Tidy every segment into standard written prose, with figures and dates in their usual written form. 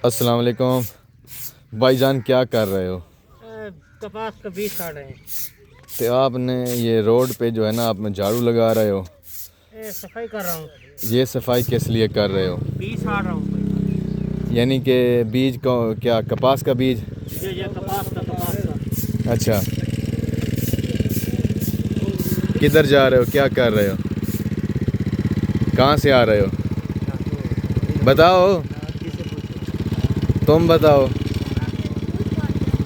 अस्सलाम वालेकुम भाईजान, क्या कर रहे हो? कपास का बीज काट रहे हैं। तो आपने ये रोड पे जो है ना, आप में झाड़ू लगा रहे हो, सफाई कर रहा हूँ। ये सफाई किस लिए कर रहे हो? बीज काट रहा हूँ। यानी कि बीज को क्या, कपास का बीज? ये कपास का। अच्छा, किधर जा रहे हो, क्या कर रहे हो, कहाँ से आ रहे हो? बताओ, तुम बताओ।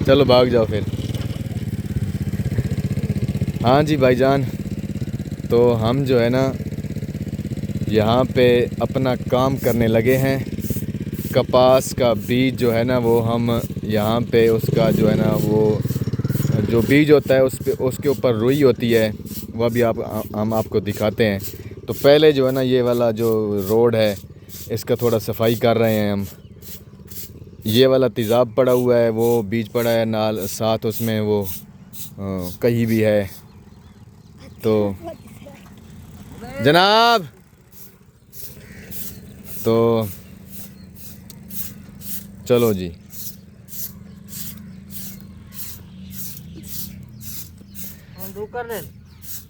चलो भाग जाओ फिर। हाँ जी भाईजान, तो हम जो है ना यहाँ पे अपना काम करने लगे हैं। कपास का बीज जो है ना, वो हम यहाँ पे उसका जो है ना, वो जो बीज होता है उस पे, उसके ऊपर रुई होती है, वह भी हम आपको दिखाते हैं। तो पहले जो है ना, ये वाला जो रोड है इसका थोड़ा सफाई कर रहे हैं हम। ये वाला तेज़ाब पड़ा हुआ है, वो बीज पड़ा है नाल साथ, उसमें वो कहीं भी है। तो जनाब, तो चलो जी।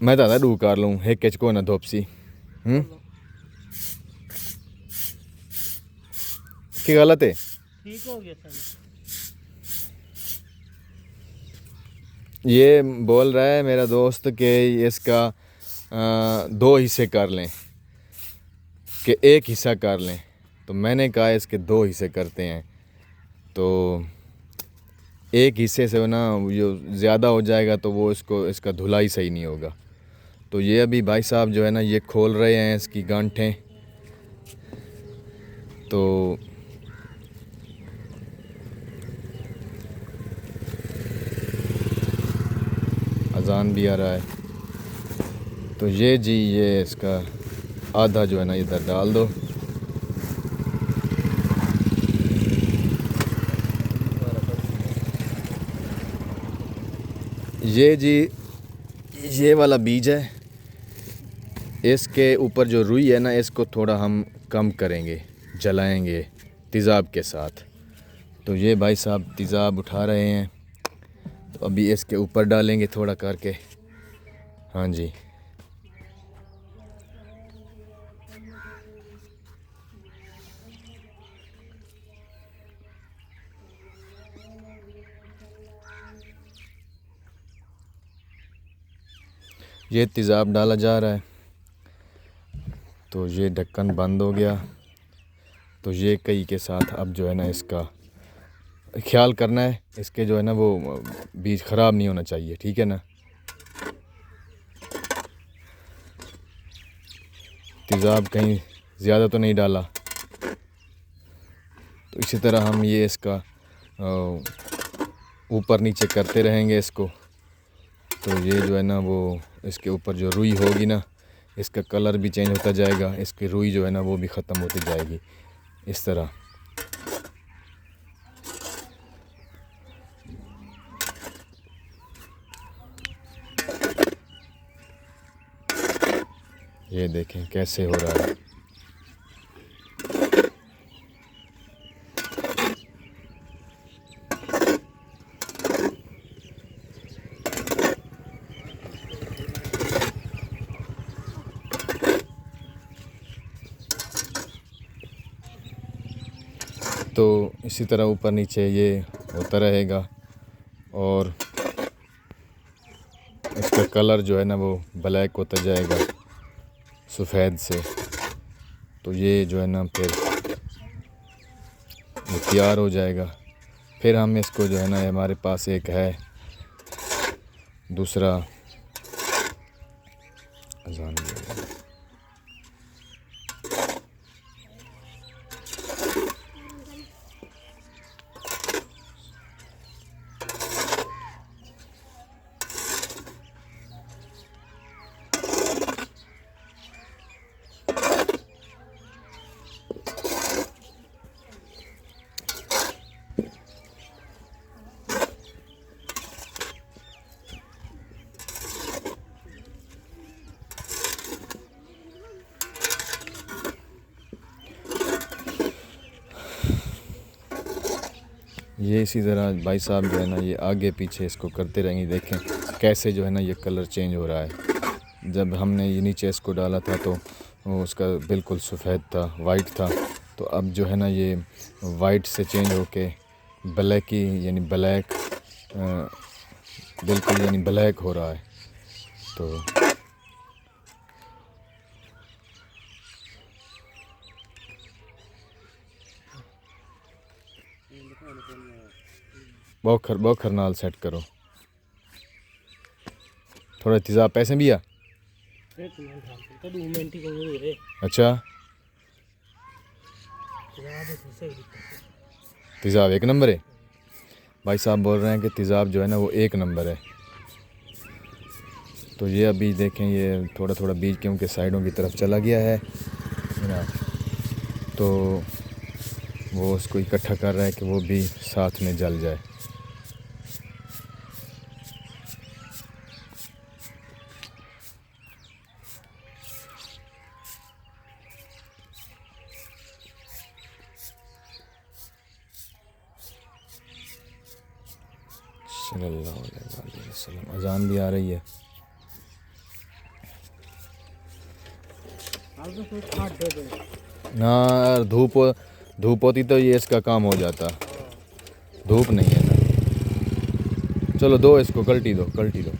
मैं दादा डू कर लूँ एक को ना धोपसी की गलत है। ठीक हो गया सर। ये बोल रहा है मेरा दोस्त कि इसका दो हिस्से कर लें, कि एक हिस्सा कर लें। तो मैंने कहा इसके दो हिस्से करते हैं, तो एक हिस्से से ना जो ज़्यादा हो जाएगा तो वो इसका धुलाई सही नहीं होगा। तो ये अभी भाई साहब जो है ना, ये खोल रहे हैं इसकी गांठें। तो अजान भी आ रहा है, तो ये जी, ये इसका आधा जो है ना इधर डाल दो। ये जी, ये वाला बीज है, इसके ऊपर जो रुई है ना, इसको थोड़ा हम कम करेंगे, जलाएंगे तेज़ाब के साथ। तो ये भाई साहब तेज़ाब उठा रहे हैं, तो अभी इसके ऊपर डालेंगे थोड़ा करके। हाँ जी, ये तेज़ाब डाला जा रहा है। तो ये ढक्कन बंद हो गया। तो ये कई के साथ अब जो है ना, इसका ख्याल करना है, इसके जो है ना वो बीज ख़राब नहीं होना चाहिए, ठीक है ना। तेज़ाब कहीं ज़्यादा तो नहीं डाला। तो इसी तरह हम ये इसका ऊपर नीचे करते रहेंगे इसको। तो ये जो है ना, वो इसके ऊपर जो रुई होगी ना, इसका कलर भी चेंज होता जाएगा, इसकी रुई जो है ना वो भी ख़त्म होती जाएगी इस तरह। ये देखें कैसे हो रहा है। तो इसी तरह ऊपर नीचे ये होता रहेगा, और इसका कलर जो है ना वो ब्लैक होता जाएगा सफ़ेद से। तो ये जो है ना फिर वो तैयार हो जाएगा। फिर हम इसको जो है ना, हमारे पास एक है दूसरा अजान। ये इसी तरह भाई साहब जो है ना ये आगे पीछे इसको करते रहेंगे। देखें कैसे जो है ना ये कलर चेंज हो रहा है। जब हमने ये नीचे इसको डाला था तो वो उसका बिल्कुल सफ़ेद था, वाइट था। तो अब जो है ना ये वाइट से चेंज होके ब्लैक यानी ब्लैक बिल्कुल यानी ब्लैक हो रहा है। तो बौखर नाल सेट करो। थोड़ा तेज़ाब पैसे भी आ। अच्छा तेज़ाब एक नंबर है। भाई साहब बोल रहे हैं कि तेज़ाब जो है ना वो एक नंबर है। तो ये अभी देखें ये थोड़ा थोड़ा बीज क्योंकि साइडों की तरफ चला गया है ना, तो वो उसको इकट्ठा कर रहा है कि वो भी साथ में जल जाए। सल्लल्लाहु अलैहि वसल्लम। अजान भी आ रही है। ना यार धूप होती तो ये इसका काम हो जाता। धूप नहीं है ना। चलो दो इसको कल्टी दो।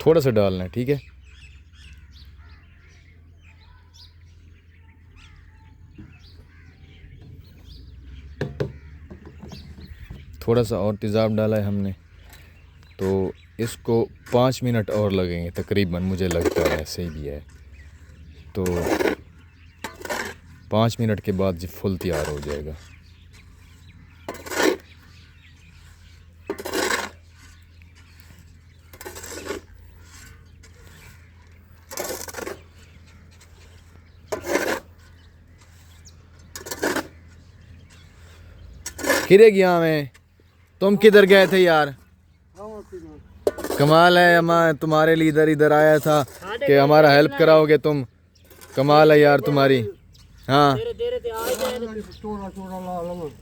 थोड़ा सा डालना है, ठीक है। थोड़ा सा और तेज़ाब डाला है हमने, तो इसको 5 मिनट और लगेंगे तकरीबन, मुझे लगता है ऐसे ही भी है। तो 5 मिनट के बाद ये फुल तैयार हो जाएगा। किरे गया मैं, तुम किधर गए थे यार? कमाल है, मैं तुम्हारे लिए इधर आया था कि हमारा हेल्प कराओगे तुम। कमाल है यार तुम्हारी। हाँ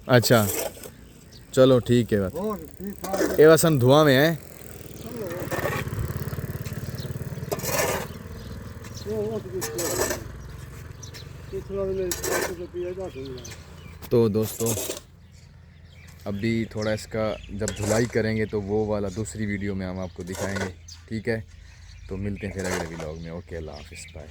अच्छा चलो ठीक है। ये वसन धुआं में है। तो दोस्तों अभी थोड़ा इसका जब धुलाई करेंगे तो वो वाला दूसरी वीडियो में हम आपको दिखाएंगे, ठीक है। तो मिलते हैं फिर अगले व्लॉग में। ओके, अल्लाह हाफिज़, बाय।